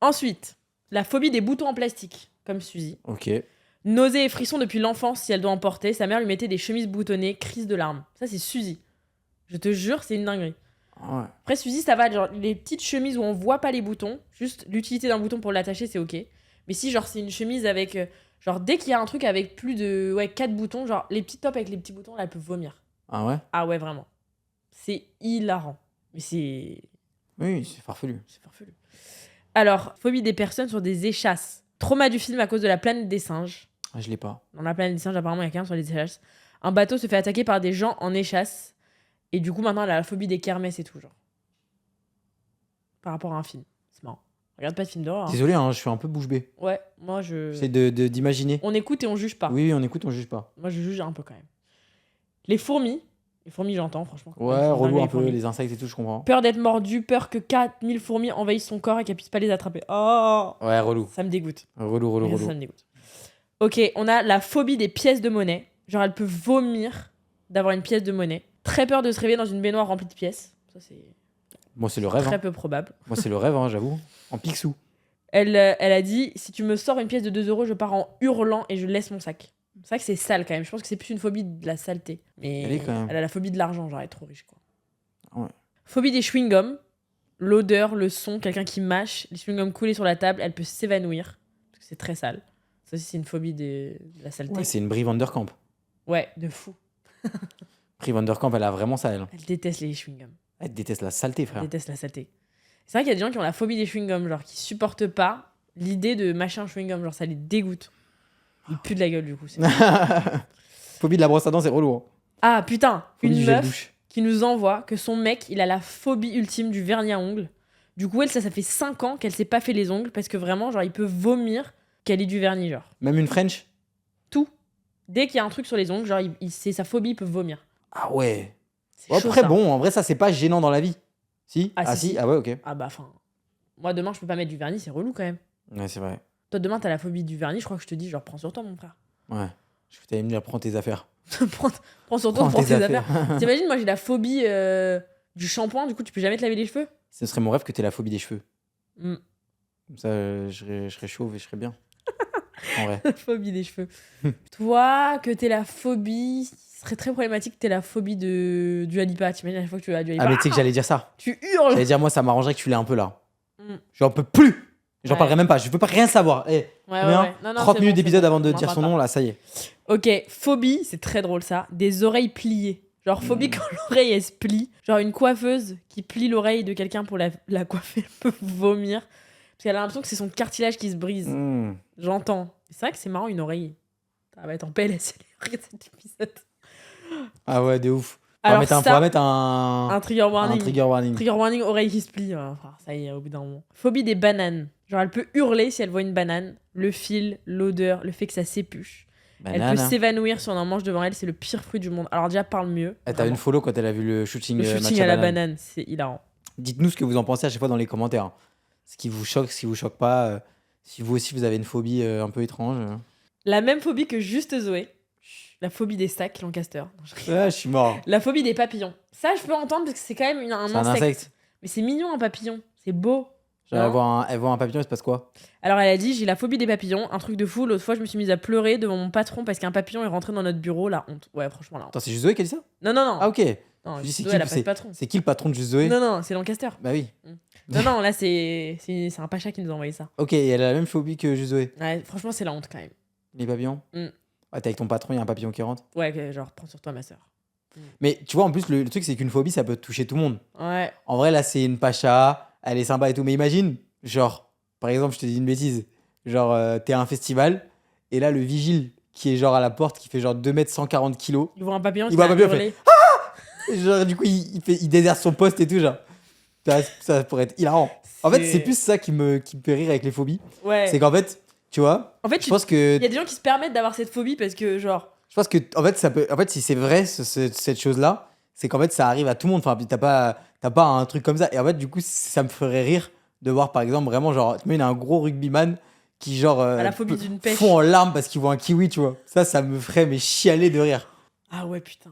Ensuite, la phobie des boutons en plastique. comme Suzy. Ok. Nausées et frissons depuis l'enfance si elle doit en porter. Sa mère lui mettait des chemises boutonnées, crise de larmes. Ça, c'est Suzy. Je te jure, c'est une dinguerie. Ouais. Après, Suzy, ça va. Genre, les petites chemises où on voit pas les boutons, juste l'utilité d'un bouton pour l'attacher, c'est ok. Mais si, genre, c'est une chemise avec. Genre, dès qu'il y a un truc avec plus de 4 boutons, genre, les petits tops avec les petits boutons, là, elle peut vomir. Ah ouais? Ah ouais, vraiment. C'est hilarant. Mais c'est. Oui, c'est farfelu. C'est farfelu. Alors, phobie des personnes sur des échasses. Trauma du film à cause de la planète des singes. Ah, je l'ai pas. Dans la planète des singes, apparemment, il y a quelqu'un sur les échasses. Un bateau se fait attaquer par des gens en échasse. Et du coup, maintenant, elle a la phobie des kermesses et tout, genre. Par rapport à un film. C'est marrant. Regarde pas de film d'horreur. Hein. Désolé, hein, je suis un peu bouche bée. Ouais, moi, je... J'essaie d'imaginer. On écoute et on juge pas. Oui, on écoute, on juge pas. Moi, je juge un peu quand même. Les fourmis. Les fourmis, j'entends, franchement. Ouais, relou un peu, fourmis. les insectes et tout, je comprends. Peur d'être mordu, peur que 4000 fourmis envahissent son corps et qu'elle puisse pas les attraper. Oh, Ouais, relou. ça me dégoûte. Relou. Ça me dégoûte. Ok, on a la phobie des pièces de monnaie. Genre, elle peut vomir d'avoir une pièce de monnaie. Très peur de se réveiller dans une baignoire remplie de pièces. Ça, c'est Moi, c'est le rêve. très Hein. peu probable. Moi, c'est le rêve, hein, j'avoue. En picsou. Elle a dit, si tu me sors une pièce de 2 euros, je pars en hurlant et je laisse mon sac. C'est vrai que c'est sale quand même. Je pense que c'est plus une phobie de la saleté. Mais Elle est quand même. elle a la phobie de l'argent, genre elle est trop riche, quoi. Ouais. Phobie des chewing-gums. L'odeur, le son, quelqu'un qui mâche, les chewing-gums coulés sur la table, elle peut s'évanouir. Parce que c'est très sale. Ça aussi, c'est une phobie de la saleté. Ouais, c'est une Brie Vanderkamp. Ouais, de fou. Brie Vanderkamp, elle a vraiment ça, elle. Elle déteste les chewing-gums. Elle déteste la saleté, Elle frère. déteste la saleté. C'est vrai qu'il y a des gens qui ont la phobie des chewing-gums, genre qui supportent pas l'idée de mâcher un chewing-gum, genre ça les dégoûte. Ils puent de la gueule du coup. Phobie de la brosse à dents, c'est relou. Hein. Ah putain, Phobie du une gel meuf douche. qui nous envoie que son mec, il a la phobie ultime du vernis à ongles. Du coup, elle, ça fait 5 ans qu'elle s'est pas fait les ongles parce que vraiment, genre, il peut vomir qu'elle ait du vernis, genre. Même une French? Tout. Dès qu'il y a un truc sur les ongles, genre, c'est sa phobie, il peut vomir. Ah ouais. C'est chaud, Après, ça. bon, en vrai, ça, c'est pas gênant dans la vie. Si? Ah, si. Ah ouais, ok. Ah bah, enfin. Moi, demain, je peux pas mettre du vernis, c'est relou quand même. Ouais, c'est vrai. Toi, demain, t'as la phobie du vernis, je crois que je te dis, genre, prends sur toi, mon frère. Ouais. Je vais me dire, prends tes affaires. prends sur toi, prends tes affaires. T'imagines, moi, j'ai la phobie du shampoing, du coup, tu peux jamais te laver les cheveux. Ce serait mon rêve que t'aies la phobie des cheveux. Mm. Comme ça, je serais chauve et je serais bien. En vrai. La phobie des cheveux. Toi, que t'aies la phobie, ce serait très problématique que t'aies la phobie du Alipa. T'imagines à chaque fois que tu vas à du Alipa. Ah, mais tu sais que j'allais dire ça. Tu hurles. J'allais dire, moi, ça m'arrangerait que tu l'aies un peu là. Mm. J'en peux plus. J'en Ouais. parlerai même pas. Je veux pas rien savoir. Eh, Ouais, combien ouais. Non, 30 c'est minutes bon, d'épisode c'est bon. avant de On en dire parle son pas. nom, là, ça y est. Ok, phobie, c'est très drôle ça. Des oreilles pliées. Genre phobie quand l'oreille elle se plie. Genre une coiffeuse qui plie l'oreille de quelqu'un pour la coiffer, elle peut vomir. Parce qu'elle a l'impression que c'est son cartilage qui se brise. Mm. J'entends. C'est vrai que c'est marrant une oreille. Ça va être en PLS cet épisode. Ah ouais, de ouf. Alors Faudra ça, mettre un un trigger warning. un trigger warning. Trigger warning, oreille qui se plie. Ouais, frère, ça y est, au bout d'un moment. Phobie des bananes. Genre, elle peut hurler si elle voit une banane. Le fil, l'odeur, le fait que ça s'épuche. Elle Banane. peut s'évanouir si on en mange devant elle. C'est le pire fruit du monde. Alors, déjà, parle mieux. Elle t'a Vraiment. une follow quand elle a vu le shooting, Le shooting match à la banane. banane, c'est hilarant. Dites-nous ce que vous en pensez à chaque fois dans les commentaires. Ce qui vous choque, ce qui vous choque pas. Si vous aussi vous avez une phobie un peu étrange. La même phobie que juste Zoé. La phobie des sacs Lancaster. Non, je rigole. Ah, je suis mort. La phobie des papillons. Ça, je peux entendre parce que c'est quand même un C'est un insecte. insecte. Mais c'est mignon, un papillon. C'est beau. Genre, Non. elle voit un papillon, il se passe quoi? Alors, elle a dit, j'ai la phobie des papillons. Un truc de fou. L'autre fois, je me suis mise à pleurer devant mon patron parce qu'un papillon est rentré dans notre bureau. La honte. Ouais, franchement, la honte. Attends, c'est juste Zoé qui a dit ça? Non, non, non. Ah, ok. Non, Je dis, c'est Zoé, qui, elle a pas de patron. c'est qui le patron de juste Zoé? Non, non, c'est Lancaster. Bah oui. Non, non, là, c'est un pacha qui nous a envoyé ça. Ok, et elle a la même phobie que juste Zoé. Ouais, franchement, c'est la honte quand même. Les papillons? Mm. Ouais, t'es avec ton patron, il y a un papillon qui rentre. Ouais, que, genre, prends sur toi, ma soeur. Mais tu vois, en plus, le truc, c'est qu'une phobie, ça peut toucher tout le monde. Ouais. En vrai, là, c'est une pacha, elle est sympa et tout. Mais imagine, genre, par exemple, je te dis une bêtise. Genre, t'es à un festival, et là, le vigile qui est genre à la porte, qui fait genre 2 mètres 140 kilos. Il voit un papillon Il qui voit un va papillon, hurler. Genre, du coup, il déserte son poste et tout, genre. Ça pourrait être hilarant. En fait, c'est plus ça qui me fait rire avec les phobies. Ouais. C'est qu'en fait, tu vois, En fait, je pense que. il y a des gens qui se permettent d'avoir cette phobie parce que, genre. Je pense que, en fait, ça peut. En fait, si c'est vrai, cette chose-là, c'est qu'en fait, ça arrive à tout le monde. Enfin, t'as pas un truc comme ça. Et en fait, du coup, ça me ferait rire de voir, par exemple, vraiment, genre, il y a un gros rugbyman qui, genre, la phobie d'une pêche. fond en larmes parce qu'il voit un kiwi, tu vois. Ça me ferait, mais chialer de rire. Ah ouais, putain.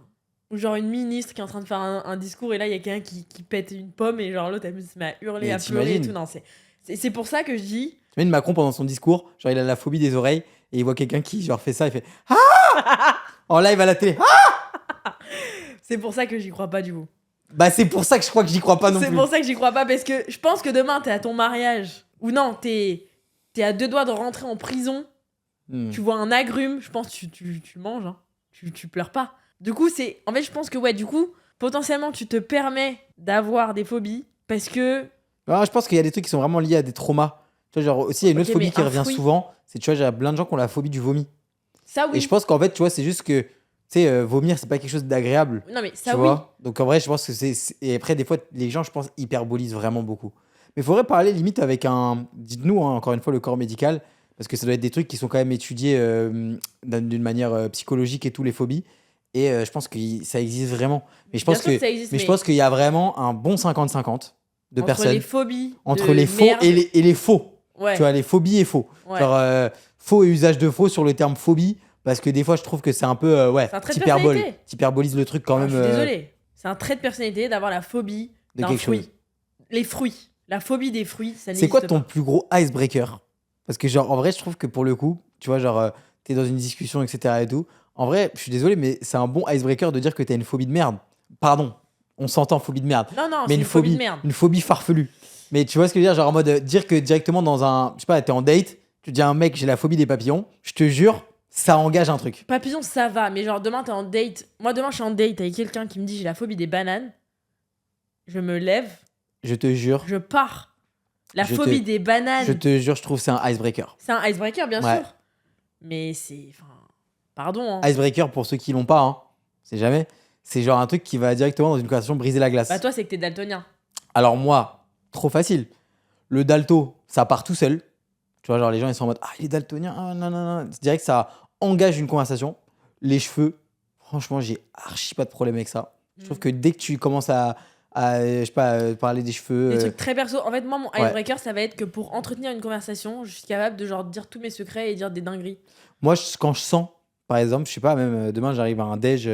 Ou genre une ministre qui est en train de faire un discours et là, il y a quelqu'un qui pète une pomme et genre l'autre, elle se met à hurler, Mais à pleurer et t'imagines. tout. Non, c'est pour ça que je dis. T'imagines Macron pendant son discours, genre il a la phobie des oreilles et il voit quelqu'un qui genre fait ça, il fait ah en live à la télé. Ah C'est pour ça que j'y crois pas du coup. bah c'est pour ça que je crois que j'y crois pas non C'est plus. pour ça que j'y crois pas parce que je pense que demain t'es à ton mariage ou non, t'es à 2 doigts de rentrer en prison. Tu vois un agrume, je pense que tu manges, hein. Tu pleures pas. Du coup, en fait, je pense que, ouais, du coup, potentiellement, tu te permets d'avoir des phobies parce que. Je pense qu'il y a des trucs qui sont vraiment liés à des traumas. Tu vois, genre, aussi, il y a une autre Ok, phobie mais qui un revient fruit. souvent. C'est, tu vois, j'ai plein de gens qui ont la phobie du vomi. Ça, oui. Et je pense qu'en fait, tu vois, c'est juste que, tu sais, vomir, c'est pas quelque chose d'agréable. Non, mais ça, Tu oui. vois. Donc, en vrai, je pense que Et après, des fois, les gens, je pense, hyperbolisent vraiment beaucoup. Mais il faudrait parler limite avec un. Dites-nous, hein, encore une fois, le corps médical. Parce que ça doit être des trucs qui sont quand même étudiés d'une manière psychologique et tout, les phobies. Et je pense que ça existe vraiment. Mais je Bien pense sûr que, que ça existe, mais je mais pense qu'il y a vraiment un bon 50-50 de entre personnes les phobies entre de les faux merde, et les faux. ouais. Tu vois, les phobies et faux. Ouais. Genre, faux et usage de faux sur le terme phobie. Parce que des fois, je trouve que c'est un peu. Ouais, C'est un trait de personnalité. t'hyperbolise le truc quand Alors, même. je suis désolée. C'est un trait de personnalité d'avoir la phobie De d'un quelque fruit. chose. Les fruits. La phobie des fruits, ça C'est n'existe quoi pas. ton plus gros icebreaker? Parce que, genre, en vrai, je trouve que pour le coup, tu vois, genre, t'es dans une discussion, etc. et tout. En vrai, je suis désolé, mais c'est un bon icebreaker de dire que t'as une phobie de merde. Pardon, on s'entend, phobie de merde. Non, Mais c'est une phobie de merde. une phobie farfelue. Mais tu vois ce que je veux dire? Genre, en mode, dire que directement dans un. Je sais pas, t'es en date, tu dis à un mec, j'ai la phobie des papillons. Je te jure, ça engage un truc. Papillon, ça va, mais genre demain t'es en date. Moi demain je suis en date avec quelqu'un qui me dit j'ai la phobie des bananes. Je me lève, Je te jure. je pars. La Je phobie te- des bananes, Je te jure, je trouve que c'est un icebreaker. c'est un icebreaker bien Ouais. sûr. Mais c'est. Enfin. Pardon, hein. Icebreaker, pour ceux qui l'ont pas, hein, c'est jamais. C'est genre un truc qui va directement dans une conversation briser la glace. Bah toi c'est que t'es daltonien. Alors moi, trop facile. Le dalto, ça part tout seul. Tu vois, genre les gens ils sont en mode ah il est daltonien, ah non non non. C'est direct que ça engage une conversation. Les cheveux, franchement j'ai archi pas de problème avec ça. Je trouve que dès que tu commences je sais pas parler des cheveux, Des trucs très perso. En fait moi mon ouais. icebreaker ça va être que pour entretenir une conversation, je suis capable de genre dire tous mes secrets et dire des dingueries. moi quand je sens, par exemple, je sais pas, même demain j'arrive à un déj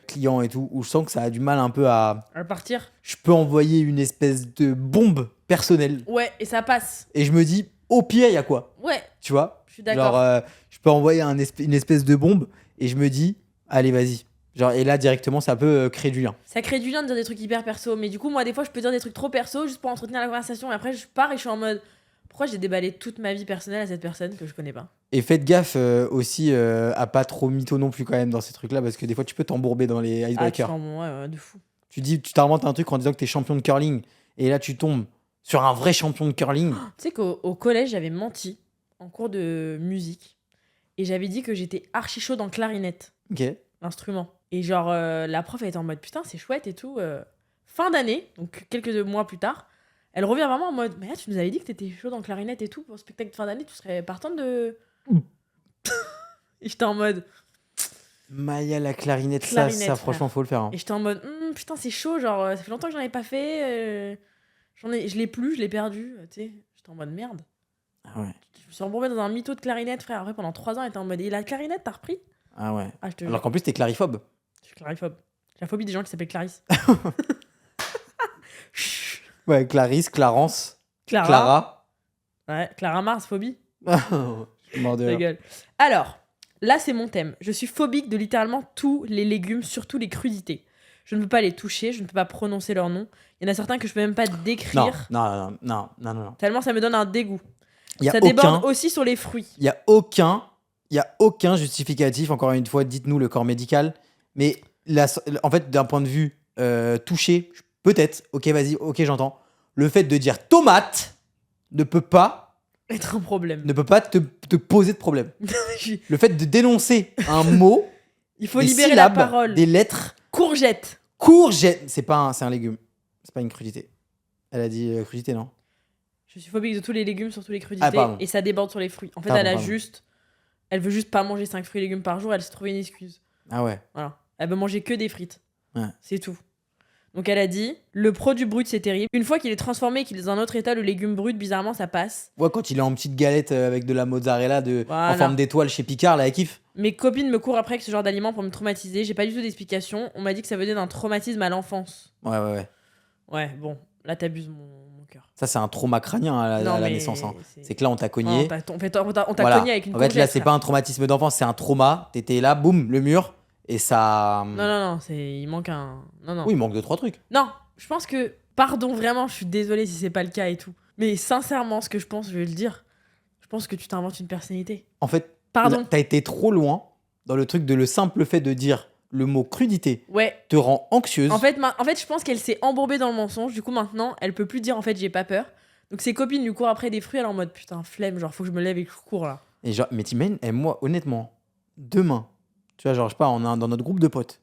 client et tout, où je sens que ça a du mal un peu à, À partir. je peux envoyer une espèce de bombe personnelle Ouais, et ça passe. et je me dis au pire il y a quoi, Ouais, tu vois? je suis d'accord. Genre, je peux envoyer une espèce de bombe et je me dis, allez, vas-y. Genre, et là, directement, ça peut créer du lien. Ça crée du lien de dire des trucs hyper perso. Mais du coup, moi, des fois, je peux dire des trucs trop perso juste pour entretenir la conversation. Et après, je pars et je suis en mode pourquoi j'ai déballé toute ma vie personnelle à cette personne que je connais pas. Et faites gaffe aussi à pas trop mytho non plus quand même dans ces trucs-là, parce que des fois, tu peux t'embourber dans les Ah, tu icebreakers. t'en- ouais, de fou. Tu t'inventes un truc en disant que t'es champion de curling, et là, tu tombes sur un vrai champion de curling. Tu sais qu'au collège, j'avais menti en cours de musique. Et j'avais dit que j'étais archi chaud en clarinette, Ok. l'instrument. Et genre, la prof, elle était en mode putain, c'est chouette et tout. Fin d'année, donc quelques mois plus tard, elle revient vraiment en mode mais là, tu nous avais dit que t'étais chaud en clarinette et tout pour le spectacle de fin d'année, tu serais partante de. Et j'étais en mode. Maya, la clarinette, Clarinette, ça frère. franchement, faut le faire. Hein. Et j'étais en mode putain, c'est chaud, genre, ça fait longtemps que j'en ai pas fait. Je l'ai plus, je l'ai perdu, tu sais. J'étais en mode merde. Ah ouais. Je me suis embourbée dans un mytho de clarinette, frère. Après, pendant 3 ans, elle était en mode et la clarinette, t'as repris? Ah ouais. Ah, je te Alors jure, qu'en plus, t'es clariphobe. je suis clariphobe. J'ai la phobie des gens qui s'appellent Clarisse. Ouais, Clarisse, Clarence, Clara. Clara. Ouais, Clara Mars, phobie. Je suis mort de Ta rire. gueule. Alors, là, c'est mon thème. Je suis phobique de littéralement tous les légumes, surtout les crudités. Je ne peux pas les toucher, je ne peux pas prononcer leur nom. Il y en a certains que je peux même pas Non, décrire. non, non, non, non, non. Tellement ça me donne un dégoût. Il y a Ça aucun. déborde aussi sur les fruits. Il y a aucun justificatif. Encore une fois, dites-nous le corps médical. Mais en fait, d'un point de vue touché, peut-être. Ok, vas-y, ok, j'entends. Le fait de dire tomate ne peut pas Être un problème. te poser de problème. Je- Le fait de dénoncer un mot, Il faut des libérer syllabes, la parole. des lettres, Courgette. courgette, c'est un légume, c'est pas une crudité. Elle a dit crudité, non? Je suis phobique de tous les légumes, surtout les crudités. Ah, pardon. Et ça déborde sur les fruits. En fait, Pardon, pardon. Elle veut juste pas manger 5 fruits et légumes par jour. Elle s'est trouvé une excuse. Ah ouais. Voilà. Elle veut manger que des frites. Ouais. C'est tout. Donc elle a dit, le produit brut c'est terrible. Une fois qu'il est transformé et qu'il est dans un autre état, le légume brut, bizarrement, ça passe. Ouais, quand il est en petite galette avec de la mozzarella en Voilà. forme d'étoile chez Picard, là, elle kiffe. Mes copines me courent après avec ce genre d'aliment pour me traumatiser. J'ai pas du tout d'explication. On m'a dit que ça venait d'un traumatisme à l'enfance. Ouais. Ouais, bon. Là, t'abuses mon cœur. Ça, c'est un trauma crânien à Non, la mais naissance. Hein. C'est que là, on t'a Non, cogné. on t'a Voilà. cogné avec une En fait, là, congèle, c'est frère. pas un traumatisme d'enfance, c'est un trauma. T'étais là, boum, le mur. Et ça. Non, il manque un... Non. Oui, il manque 2-3 trucs. Non, je pense que... Pardon, vraiment, je suis désolée si c'est pas le cas et tout. Mais sincèrement, ce que je pense, je vais le dire. Je pense que tu t'inventes une personnalité. En fait, Pardon. là, t'as été trop loin dans le truc de le simple fait de dire le mot crudité Ouais. te rend anxieuse. En fait, je pense qu'elle s'est embourbée dans le mensonge. Du coup, maintenant, elle peut plus dire en fait, j'ai pas peur. Donc ses copines lui courent après des fruits, elle est en mode putain, flemme, genre faut que je me lève et que je cours là. Et genre, mais t'imagines, et moi, honnêtement, demain, tu vois, genre, je sais pas, dans notre groupe de potes,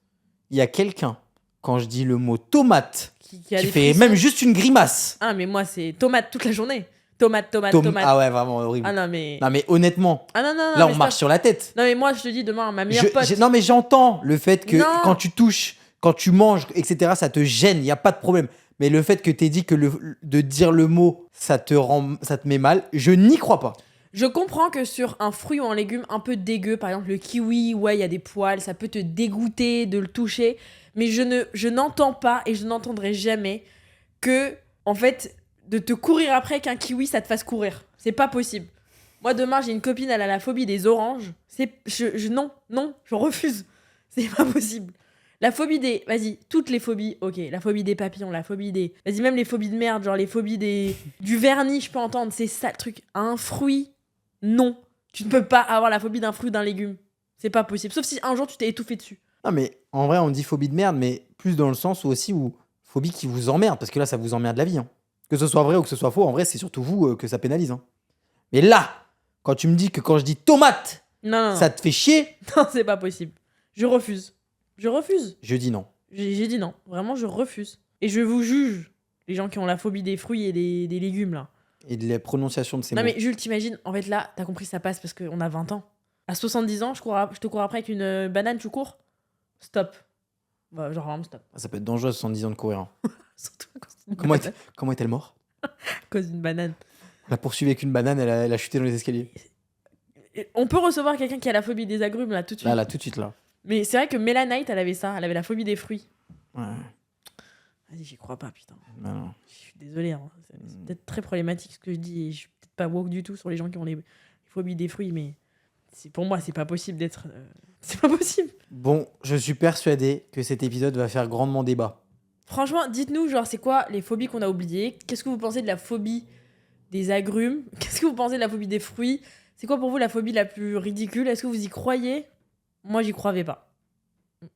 il y a quelqu'un, quand je dis le mot tomate, Qui a qui des fait frissons. même juste une grimace. Ah, mais moi, c'est tomate toute la journée. Tomate. Ah ouais, vraiment horrible. Ah non, mais. Non, mais honnêtement, Ah non, là, mais on marche sur la tête. Non, mais moi, je te dis demain, ma meilleure pote. Non, mais j'entends le fait que Non. quand tu touches, quand tu manges, etc., ça te gêne, il n'y a pas de problème. Mais le fait que t'aies dit que de dire le mot, ça te met mal, je n'y crois pas. Je comprends que sur un fruit ou un légume un peu dégueu, par exemple le kiwi, ouais, il y a des poils, ça peut te dégoûter de le toucher, mais je n'entends pas et je n'entendrai jamais que, en fait, de te courir après qu'un kiwi, ça te fasse courir. C'est pas possible. Moi, demain, j'ai une copine, elle a la phobie des oranges. Non, je refuse. C'est pas possible. La phobie des... Vas-y, toutes les phobies, ok. La phobie des papillons, la phobie des... Vas-y, même les phobies de merde, genre les phobies du vernis, je peux entendre. C'est ça le truc. Un fruit, non. Tu ne peux pas avoir la phobie d'un fruit ou d'un légume. C'est pas possible. Sauf si un jour, tu t'es étouffé dessus. Non, mais en vrai, on dit phobie de merde, mais plus dans le sens où phobie qui vous emmerde, parce que là, ça vous emmerde la vie. Hein. Que ce soit vrai ou que ce soit faux, en vrai, c'est surtout vous que ça pénalise. Hein. Mais là, quand tu me dis que quand je dis tomate, Non. ça te fait chier, Non, c'est pas possible. Je refuse. je dis non. J'ai dit non. Vraiment, je refuse. Et je vous juge, les gens qui ont la phobie des fruits et des légumes, là. Et de la prononciation de ces Non, mots. mais Jules, t'imagines, en fait, là, t'as compris, ça passe parce qu'on a 20 ans. À 70 ans, je te cours après avec une banane, tu cours. Stop. Bah, genre, vraiment, stop. Ça peut être dangereux, 70 ans de courir. Hein. Surtout à cause d'une Comment banane. est-elle morte? À cause d'une banane. On l'a poursuivie avec une banane, elle a chuté dans les escaliers. Et on peut recevoir quelqu'un qui a la phobie des agrumes, là, tout de suite. Là, tout de suite, là. Mais c'est vrai que Mélanite, elle avait ça. Elle avait la phobie des fruits. Ouais. Vas-y, j'y crois pas, putain. Bah non. Je suis désolée. Hein. C'est peut-être très problématique ce que je dis. Et je suis peut-être pas woke du tout sur les gens qui ont les phobies des fruits, mais pour moi, c'est pas possible d'être. C'est pas possible. Bon, je suis persuadé que cet épisode va faire grandement débat. Franchement, dites-nous, genre, c'est quoi les phobies qu'on a oubliées? Qu'est-ce que vous pensez de la phobie des agrumes? Qu'est-ce que vous pensez de la phobie des fruits? C'est quoi pour vous la phobie la plus ridicule? Est-ce que vous y croyez? Moi, j'y croyais pas. Tu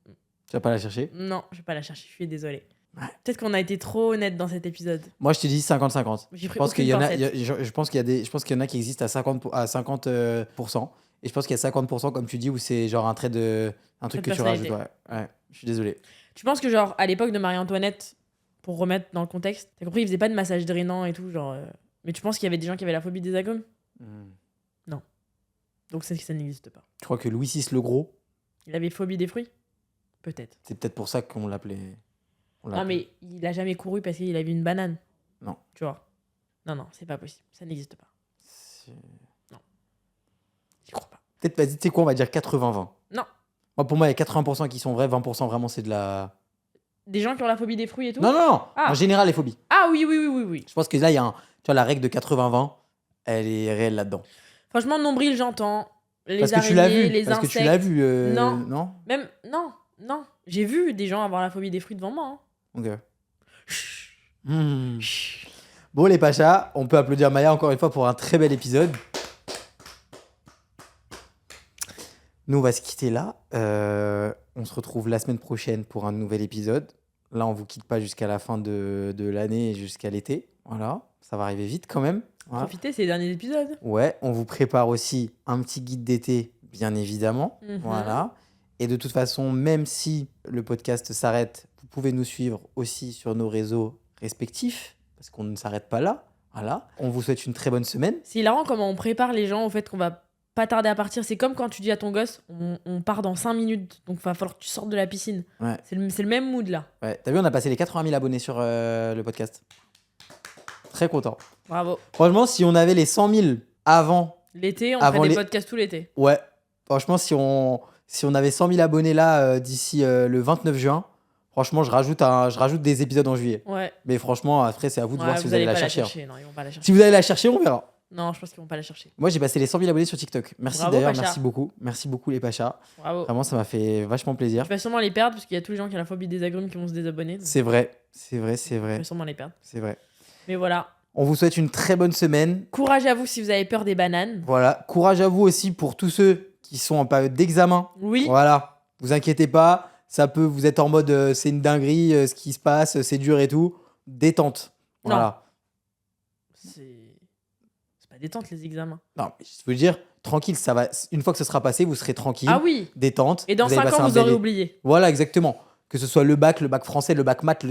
vas pas la chercher? Non, je vais pas la chercher, je suis désolée. Ouais. Peut-être qu'on a été trop honnête dans cet épisode. Moi, je te dis 50-50. J'ai Je pris pense aucune qu'il y en a, pincette. je pense qu'il y en a qui existent à 50%. Et je pense qu'il y a 50%, comme tu dis, où c'est genre un truc De que tu rajoutes. personnalité. Ouais, je suis désolé. Tu penses que, genre, à l'époque de Marie-Antoinette, pour remettre dans le contexte, t'as compris, ils faisaient pas de massage drainant et tout, genre. Mais tu penses qu'il y avait des gens qui avaient la phobie des agrumes? Donc ça n'existe pas. Je crois que Louis VI le Gros, Il avait phobie des fruits? Peut-être. c'est peut-être pour ça qu'on l'appelait. Non, mais il a jamais couru parce qu'il avait une banane. Non. Tu vois? Non, c'est pas possible. Ça n'existe pas. J'y crois pas. Peut-être, vas-y, tu sais quoi, on va dire 80-20. Non. Moi, pour moi, il y a 80% qui sont vrais, 20% vraiment, c'est de la. Des gens qui ont la phobie des fruits et tout? Non. Ah. En général, les phobies. Ah oui. Je pense que là, il y a tu vois, la règle de 80-20, elle est réelle là-dedans. Franchement, nombril, j'entends. Les Parce que tu l'as araignées, vu. les Parce insectes. que tu l'as vu. Non. Non. Même, non. J'ai vu des gens avoir la phobie des fruits devant moi. Hein. Ok. Chut. Hmm. Bon, les Pachas, on peut applaudir Maya encore une fois pour un très bel épisode. Nous, on va se quitter là. On se retrouve la semaine prochaine pour un nouvel épisode. Là, on vous quitte pas jusqu'à la fin de l'année et jusqu'à l'été. Voilà, ça va arriver vite quand même. Voilà. Profitez ces derniers épisodes. Ouais, on vous prépare aussi un petit guide d'été, bien évidemment. Mhm. Voilà. Et de toute façon, même si le podcast s'arrête, vous pouvez nous suivre aussi sur nos réseaux respectifs, parce qu'on ne s'arrête pas là. Voilà. On vous souhaite une très bonne semaine. C'est hilarant comment on prépare les gens au fait qu'on va pas tarder à partir. C'est comme quand tu dis à ton gosse, on part dans 5 minutes, donc il va falloir que tu sortes de la piscine. Ouais. C'est le même mood là. Ouais. T'as vu, on a passé les 80 000 abonnés sur le podcast. Très content. Bravo. Franchement, si on avait les 100 000 avant... L'été, on Avant fait des les- podcasts tout l'été. Ouais. Franchement, si on avait 100 000 abonnés là d'ici le 29 juin, Franchement, je rajoute des épisodes en juillet. Ouais. Mais franchement, après, c'est à vous de voir si vous allez la pas chercher. Non, ils vont pas la chercher. Si vous allez la chercher, on verra. Non, je pense qu'ils vont pas la chercher. Moi, j'ai passé les 100 000 abonnés sur TikTok. Merci Bravo, d'ailleurs, Pacha. merci beaucoup. Merci beaucoup, les Pachas. Bravo. Vraiment, ça m'a fait vachement plaisir. Je vais sûrement les perdre parce qu'il y a tous les gens qui ont la phobie des agrumes qui vont se désabonner. C'est vrai. Je vais sûrement les perdre. C'est vrai. Mais voilà. On vous souhaite une très bonne semaine. Courage à vous si vous avez peur des bananes. Voilà. Courage à vous aussi pour tous ceux qui sont en période d'examen. Oui. Voilà. Vous inquiétez pas. Ça peut, vous êtes en mode c'est une dinguerie, ce qui se passe, c'est dur et tout. Détente. Voilà. C'est pas détente les examens. Non, mais je veux dire, tranquille, ça va. Une fois que ce sera passé, vous serez tranquille. Ah oui. Détente. Et dans 5 ans, vous aurez oublié. Voilà, exactement. Que ce soit le bac français, le bac maths,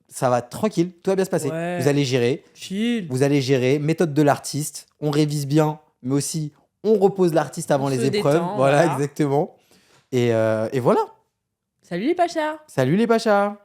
ça va tranquille. Tout va bien se passer. Ouais. Vous allez gérer. Chill. Vous allez gérer. Méthode de l'artiste. On révise bien, mais aussi on repose l'artiste avant les épreuves. Détend, voilà, exactement. Et voilà. Salut les Pachas. Salut les Pachas.